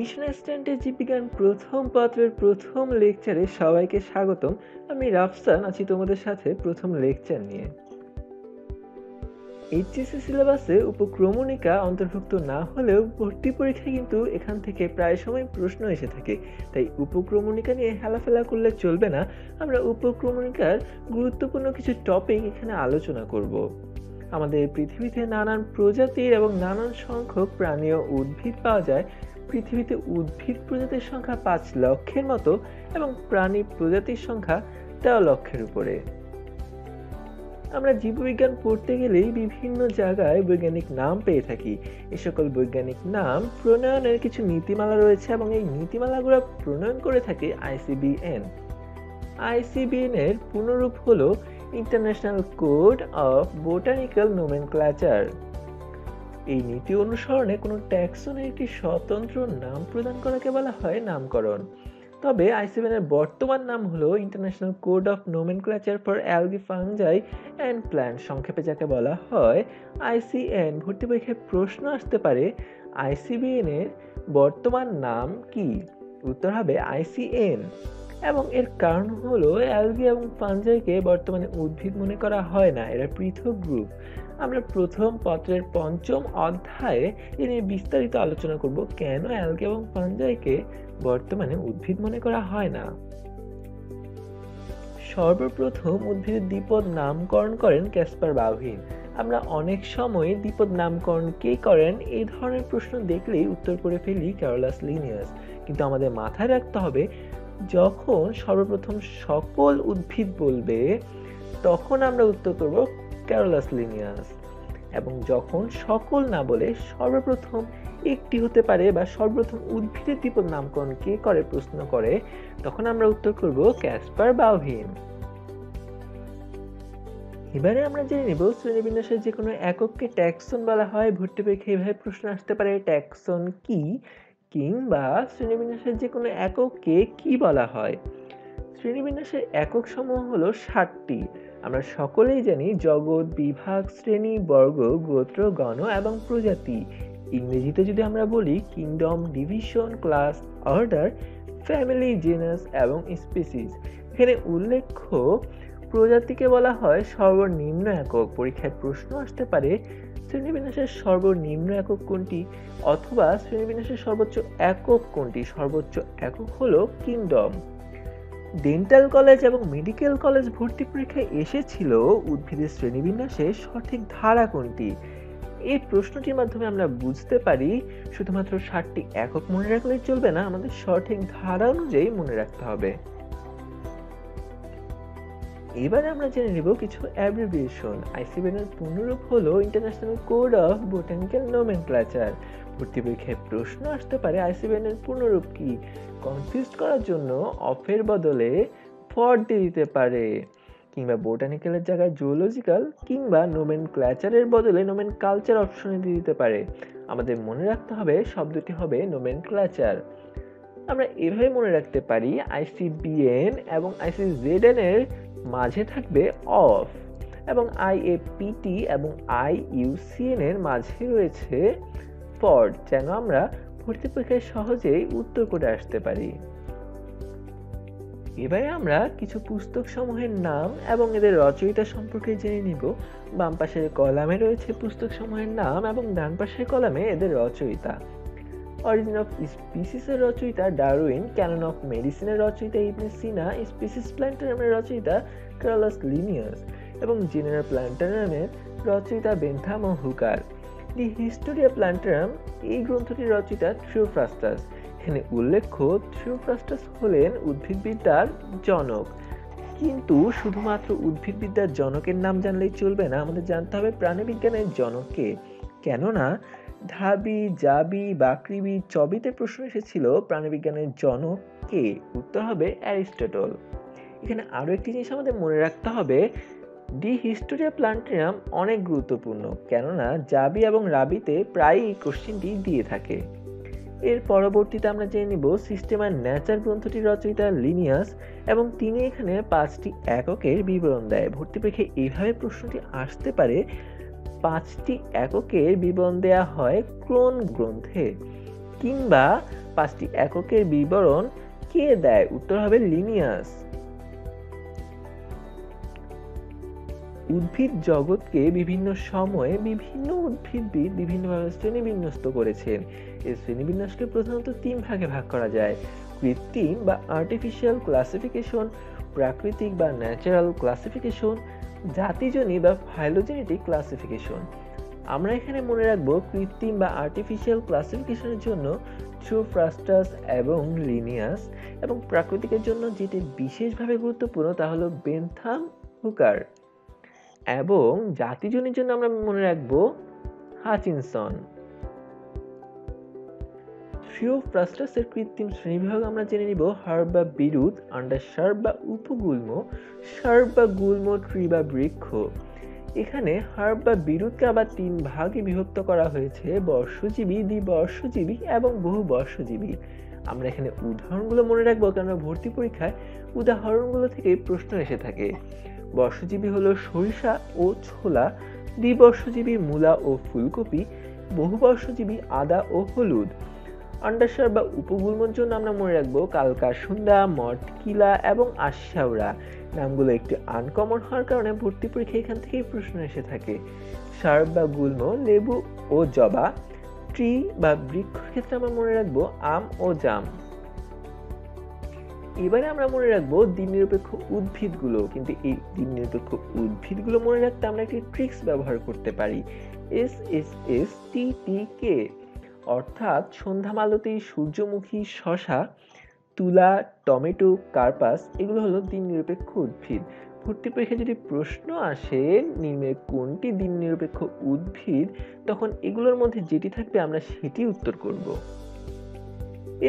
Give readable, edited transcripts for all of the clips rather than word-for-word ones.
Mission অ্যাসিস্ট্যান্টের জীববিজ্ঞান প্রথম পত্রের প্রথম লেকচারে সবাইকে স্বাগতম। আমি রাফসান আছি তোমাদের সাথে প্রথম লেকচার নিয়ে। এইচএসসি সিলেবাসে উপক্রমণিকা অন্তর্ভুক্ত না হলেও ভর্তি পরীক্ষায় কিন্তু এখান থেকে প্রায় সময় প্রশ্ন এসে থাকে, তাই উপক্রমণিকা নিয়ে হেলাফেলা করলে চলবে না। আমরা উপক্রমণিকার গুরুত্বপূর্ণ কিছু টপিক এখানে আলোচনা করব। আমাদের পৃথিবীতে নানান প্রজাতির এবং নানান সংখ্যক প্রাণী ও উদ্ভিদ পাওয়া যায়। পৃথিবীতে উদ্ভিদ প্রজাতির সংখ্যা 5 লক্ষের মতো এবং প্রাণী প্রজাতির সংখ্যা 13 লক্ষের উপরে। আমরা জীববিজ্ঞান পড়তে গেলেই বিভিন্ন জায়গায় বৈজ্ঞানিক নাম পেয়ে থাকি। এই সকল বৈজ্ঞানিক নাম প্রণয়নের কিছু নীতিমালা রয়েছে এবং এই নীতিমালাগুলো প্রণয়ন করে থাকে আইসিবিএন। আইসিবিএন এর পূর্ণরূপ হলো international code of botanical nomenclature. এই নীতি অনুসরণে কোনো ট্যাক্সনের একটি স্বতন্ত্র নাম প্রদান করাকে বলা হয় নামকরণ। তবে আইসিবিএন এর বর্তমান নাম হলো international code of nomenclature for algae, fungi and plant, সংক্ষেপে যাকে বলা হয় আইসিএন। ভর্তি পরীক্ষায় প্রশ্ন আসতে পারে আইসিবিএন এর বর্তমান নাম কি? উত্তর হবে আইসিএন। এবং এর কারণ হলো অ্যালগি এবং ফাঙ্গাইকে বর্তমানে উদ্ভিদ মনে করা হয় না, এরা পৃথক গ্রুপ। আমরা প্রথম পত্রের পঞ্চম অধ্যায়ে এ নিয়ে বিস্তারিত আলোচনা করব কেন অ্যালগি এবং ফাঙ্গাইকে বর্তমানে উদ্ভিদ মনে করা হয় না। সর্বপ্রথম উদ্ভিদের দ্বিপদ নামকরণ করেন ক্যাসপার বাউহিন। আমরা অনেক সময় দ্বিপদ নামকরণ কে করেন এই ধরনের প্রশ্ন দেখলেই উত্তর করে ফেলি ক্যারোলাস লিনিয়াস, কিন্তু আমাদের মাথায় রাখতে হবে যখন সর্বপ্রথম সকল উদ্ভিদ বলবে তখন আমরা উত্তর করব ক্যারোলাস লিনিয়াস, এবং যখন সকল না বলে সর্বপ্রথম একটি হতে পারে বা সর্বপ্রথম উদ্ভিদের দ্বিপদ নামকরণ কে করে প্রশ্ন করে তখন আমরা উত্তর করব ক্যাসপার বাউহিন। এবারে আমরা জেনে নিব শ্রেণীবিন্যাসের যে কোনো একককে ট্যাক্সন বলা হয়। ভর্তি পরীক্ষায় এভাবে প্রশ্ন আসতে পারে ট্যাক্সন কি, কিংবা শ্রেণীবিন্যাসের যে কোনো একককে কি বলা হয়। শ্রেণীবিন্যাসের একক সমূহ হলো 7টি। আমরা সকলেই জানি জগৎ, বিভাগ, শ্রেণী, বর্গ, গোত্র, গণ এবং প্রজাতি। ইংরেজিতে যদি আমরা বলি kingdom, division, class, order, family, genus এবং স্পিসিস। এখানে উল্লেখ্য প্রজাতিকে বলা হয় সর্বনিম্ন একক। পরীক্ষায় প্রশ্ন আসতে পারে শ্রেণীবিন্যাসের সর্বনিম্ন একক কোনটি অথবা শ্রেণীবিন্যাসের সর্বোচ্চ একক কোনটি। সর্বোচ্চ একক হলো কিংডম। ডেন্টাল কলেজ এবং মেডিকেল কলেজ ভর্তি পরীক্ষায় এসেছিল উদ্ভিদের শ্রেণীবিন্যাসের সঠিক ধারা কোনটি। এই প্রশ্নটির মাধ্যমে আমরা বুঝতে পারি শুধুমাত্র 7টি একক মনে রাখলেই চলবে না, আমাদের সঠিক ধারা অনুযায়ী মনে রাখতে হবে। এবারে আমরা জেনে নিব কিছু অ্যাব্রিভিয়েশন। আইসিবিএন এর পূর্ণরূপ হলো international code of botanical nomenclature. ভর্তি পরীক্ষায় প্রশ্ন আসতে পারে আইসিবিএন এর পূর্ণরূপ কি। কনফিউজ করার জন্য অফের বদলে ফর দিয়ে দিতে পারে, কিংবা বোটানিক্যালের জায়গায় জুওলজিক্যাল কিংবা নোমেনক্লেচারের বদলে নোমেনকালচার অপশনে দিয়ে দিতে পারে। আমাদের মনে রাখতে হবে শব্দটি হবে নোমেনক্লেচার। আমরা এভাবে মনে রাখতে পারি আইসিবিএন এবং আইসিজেডএন এর মাঝে থাকবে অফ, এবং আইএপিটি এবং আইইউসিএন এর মাঝে রয়েছে ফর, যেন আমরা ভর্তি পরীক্ষায় সহজেই উত্তর করে আসতে পারি। এবারে আমরা কিছু পুস্তক সমূহের নাম এবং এদের রচয়িতা সম্পর্কে জেনে নিব। বাম পাশের কলামে রয়েছে পুস্তক সমূহের নাম এবং ডান পাশের কলামে এদের রচয়িতা। অরিজিন অফ স্পিসিস এর রচয়িতা ডারউইন, ক্যানন অফ মেডিসিনের রচয়িতা ইবনে সিনা, স্পিসিস প্ল্যান্টারামের রচয়িতা ক্যারোলাস লিনিয়াস এবং জেনেরা প্ল্যান্টারামের রচয়িতা বেনথাম ও Hooker. The history of plantarum এই গ্রন্থটির রচয়িতা থিওফ্রাস্টাস। এখানে উল্লেখ্য থিওফ্রাস্টাস হলেন উদ্ভিদবিদ্যার জনক, কিন্তু শুধুমাত্র উদ্ভিদবিদ্যার জনকের নাম জানলেই চলবে না, আমাদের জানতে হবে প্রাণীবিজ্ঞানের জনককে। কেননা ঢাবি, জাবি, বাকৃবি, চবিতে প্রশ্ন এসেছিল প্রাণীবিজ্ঞানের জনক কে। উত্তর হবে অ্যারিস্টটল। এখানে আরো একটি জিনিস আমাদের মনে রাখতে হবে, দি হিস্টোরি অফ প্ল্যান্টারাম অনেক গুরুত্বপূর্ণ, কেননা জাবি এবং রাবিতে প্রায়ই এই কোশ্চেনটি দিয়ে থাকে। এর পরবর্তীতে আমরা জেনে নিব সিস্টেম অ্যান্ড নেচার গ্রন্থটির রচয়িতা লিনিয়াস, এবং তিনি এখানে 5টি এককের বিবরণ দেয়। ভর্তি পরীক্ষায় এইভাবে প্রশ্নটি আসতে পারে 5টি এককের বিবরণ দেয়া হয় ক্রোন গ্রন্থে, কিংবা 5টি এককের বিবরণ কে দেয়? উত্তর হবে লিনিয়াস। উদ্ভিদ জগৎকে বিভিন্ন সময়ে বিভিন্ন উদ্ভিদবিদ বিভিন্নভাবে শ্রেণীবিন্যস্ত করেছেন। এই শ্রেণীবিন্যাসকে প্রধানত 3 ভাগে ভাগ করা যায়: কৃত্রিম বা আর্টিফিশিয়াল ক্লাসিফিকেশন, প্রাকৃতিক বা ন্যাচারাল ক্লাসিফিকেশন, জাতিজনী বা ফাইলোজেনেটিক ক্লাসিফিকেশন। আমরা এখানে মনে রাখবো কৃত্রিম বা আর্টিফিশিয়াল ক্লাসিফিকেশনের জন্য থিওফ্রাস্টাস এবং লিনিয়াস, এবং প্রাকৃতিকের জন্য যেটি বিশেষভাবে গুরুত্বপূর্ণ তা হলো বেনথাম হুকার, এবং জাতিজনীর জন্য আমরা মনে রাখবো হাচিনসন। থিওফ্রাস্টাসের কৃত্রিম শ্রেণীবিভাগ আমরা জেনে নিব: হার্ব বা বিরুৎ, আন্ডারসার্ব বা উপগুল্ম, সার্ব বা গুল্ম, ট্রি বা বৃক্ষ। এখানে হার্ব বা বিরুৎকে আবার 3 ভাগে বিভক্ত করা হয়েছে: বর্ষজীবী, দ্বিবর্ষজীবী এবং বহুবর্ষজীবী। আমরা এখানে উদাহরণগুলো মনে রাখবো, কারণ ভর্তি পরীক্ষায় উদাহরণগুলো থেকে প্রশ্ন এসে থাকে। বর্ষজীবী হলো সরিষা ও ছোলা, দ্বিবর্ষজীবী মূলা ও ফুলকপি, বহুবর্ষজীবী আদা ও হলুদ। আন্ডারসার বা উপগুল্মর জন্য আমরা মনে রাখবো কালকাসুন্দা, মটকিলা এবং আশাউরা। নামগুলো একটু আনকমন হওয়ার কারণে ভর্তি পরীক্ষায় এখান থেকেই প্রশ্ন এসে থাকে। সার্ব বা গুল্ম লেবু ও জবা। ট্রি বা বৃক্ষের ক্ষেত্রে আমরা মনে রাখবো আম ও জাম। এবারে আমরা মনে রাখবো দিন নিরপেক্ষ উদ্ভিদগুলো, কিন্তু এই দিন নিরপেক্ষ উদ্ভিদগুলো মনে রাখতে আমরা একটি ট্রিক্স ব্যবহার করতে পারি। SSSTTK, অর্থাৎ সন্ধ্যা মালতী, সূর্যমুখী, শশা, তুলা, টমেটো, কার্পাস, এগুলো হলো দিন নিরপেক্ষ উদ্ভিদ। ভর্তি পরীক্ষায় যদি প্রশ্ন আসে নিম্নের কোনটি দিন নিরপেক্ষ উদ্ভিদ, তখন এগুলোর মধ্যে যেটি থাকবে আমরা সেটি উত্তর করব।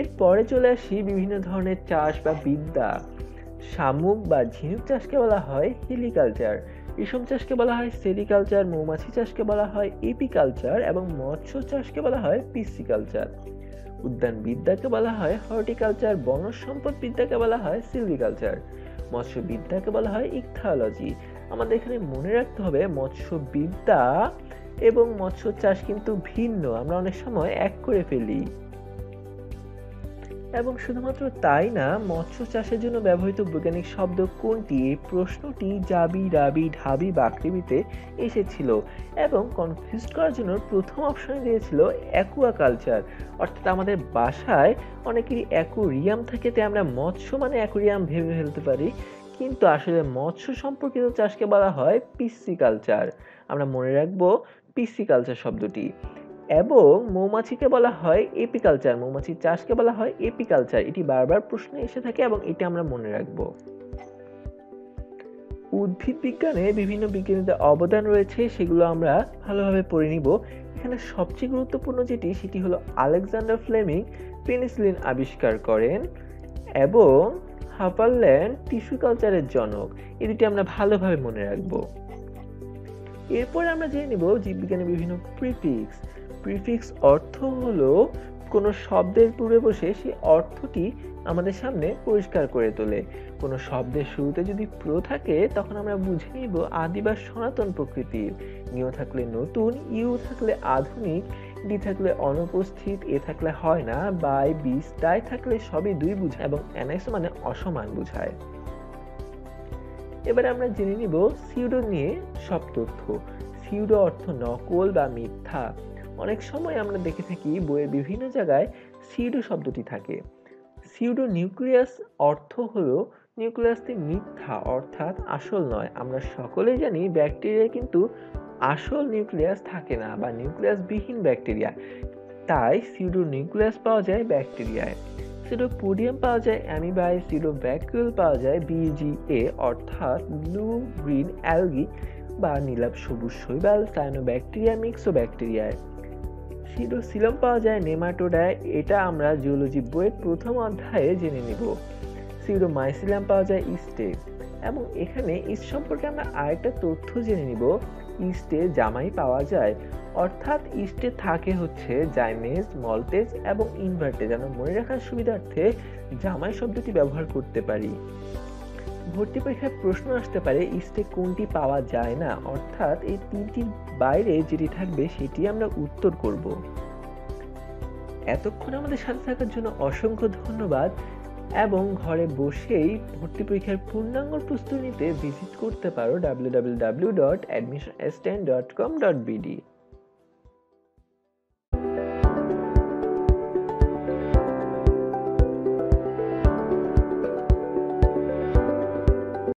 এরপরে চলে আসি বিভিন্ন ধরনের চাষ বা বিদ্যা। শামুক বা ঝিনুক চাষকে বলা হয় হেলিকালচার, রেশম চাষকে বলা হয় সেরিকালচার, মৌমাছি চাষকে বলা হয় এপিকালচার এবং মৎস্য চাষকে বলা হয় পিসিকালচার। উদ্যান বিদ্যাকে বলা হয় হর্টিকালচার, বনজ সম্পদ বিদ্যাকে বলা হয় সিলভিকালচার, মৎস্য বিদ্যাকে বলা হয় ইকথিওলজি। আমাদের এখানে মনে রাখতে হবে মৎস্য বিদ্যা এবং মৎস্য চাষ কিন্তু ভিন্ন, আমরা অনেক সময় এক করে ফেলি। এবং শুধুমাত্র তাই না, মৎস্য চাষের জন্য ব্যবহৃত বৈজ্ঞানিক শব্দ কোনটি? এই প্রশ্নটি জাবি, রাবি, ঢাবি, বাকৃবিতে এসেছিল, এবং কনফিউজ করার জন্য প্রথম অপশনে দিয়েছিল অ্যাকুয়াকালচার, অর্থাৎ আমাদের বাসায় অনেকেরই অ্যাকুরিয়াম থাকে, তাই আমরা মৎস্য মানে অ্যাকুরিয়াম ভেবে ফেলতে পারি, কিন্তু আসলে মৎস্য সম্পর্কিত চাষকে বলা হয় পিসিকালচার। আমরা মনে রাখবো পিসিকালচার শব্দটি। এবং মৌমাছিকে বলা হয় এপিকালচার, মৌমাছির চাষকে বলা হয় এপিকালচার। এটি বারবার প্রশ্নে এসে থাকে এবং এটা আমরা মনে রাখবো। উদ্ভিদ বিজ্ঞানে বিভিন্ন বিজ্ঞানীদের অবদান রয়েছে, সেগুলো আমরা ভালোভাবে পড়ে নিব। এখানে সবচেয়ে গুরুত্বপূর্ণ যেটি, সেটি হলো আলেকজান্ডার ফ্লেমিং পেনিসিলিন আবিষ্কার করেন, এবং হাফারল্যান্ড টিস্যু কালচারের জনক। এই দুটি আমরা ভালোভাবে মনে রাখবো। এরপরে আমরা জেনে নিব জীববিজ্ঞানের বিভিন্ন প্রিফিক্স। প্রিফিক্স অর্থ হলো কোনো শব্দের পূর্বে বসে সেই অর্থটি আমাদের সামনে পরিষ্কার করে তোলে। কোনো শব্দের শুরুতে যদি প্র থাকে তখন আমরা বুঝে নিব আদি বা সনাতন প্রকৃতির। নিও থাকলে নতুন, ইউ থাকলে আধুনিক, ডি থাকলে অনুপস্থিত, এ থাকলে হয় না, বাই, বিস, ডাই থাকলে সবই দুই বোঝায়, এবং অ্যানাইসো মানে অসমান বোঝায়। এবারে আমরা জেনে নিব সিউডো নিয়ে সব তথ্য। সিউডো অর্থ নকল বা মিথ্যা। অনেক সময় আমরা দেখে থাকি বইয়ের বিভিন্ন জায়গায় সিউডো শব্দটি থাকে। সিউডো নিউক্লিয়াস অর্থ হলো নিউক্লিয়াসটি মিথ্যা, অর্থাৎ আসল নয়। আমরা সকলেই জানি ব্যাকটেরিয়া কিন্তু আসল নিউক্লিয়াস থাকে না, বা নিউক্লিয়াস বিহীন ব্যাকটেরিয়া, তাই সিউডো নিউক্লিয়াস পাওয়া যায় ব্যাকটেরিয়ায়। সিউডোপোডিয়াম পাওয়া যায় অ্যামিবায়, সিউডোভ্যাকুয়াল পাওয়া যায় BGA, অর্থাৎ ব্লু গ্রিন অ্যালগি বা নীলাভ সবুজ শৈবাল, সায়ানোব্যাকটেরিয়া, মিক্সোব্যাকটেরিয়ায়। সিউডোসিলম পাওয়া যায় নেমাটোডায়, এটা আমরা জিওলজি বইয়ের প্রথম অধ্যায়ে জেনে নিব। সিউডোমাইসিলিয়াম পাওয়া যায় ইস্টে, এবং এখানে ইস্ট সম্পর্কে আমরা আরেকটা তথ্য জেনে নিব। ইস্টে জামাই পাওয়া যায়, অর্থাৎ ইস্টে থাকে হচ্ছে জাইমেজ, মল্টেজ এবং ইনভার্টেজ। আমরা মনে রাখার সুবিধার্থে জামাই শব্দটি ব্যবহার করতে পারি। ভর্তি পরীক্ষায় প্রশ্ন আসতে পারে ইস্টে কোনটি পাওয়া যায় না, অর্থাৎ এই তিনটির বাইরে যেটি থাকবে সেটি আমরা উত্তর করব। এতক্ষণ আমাদের সাথে থাকার জন্য অসংখ্য ধন্যবাদ এবং ঘরে বসেই ভর্তি পরীক্ষার পূর্ণাঙ্গ প্রস্তুতি নিতে ভিজিট করতে পারো www.admissionassistant.com.bd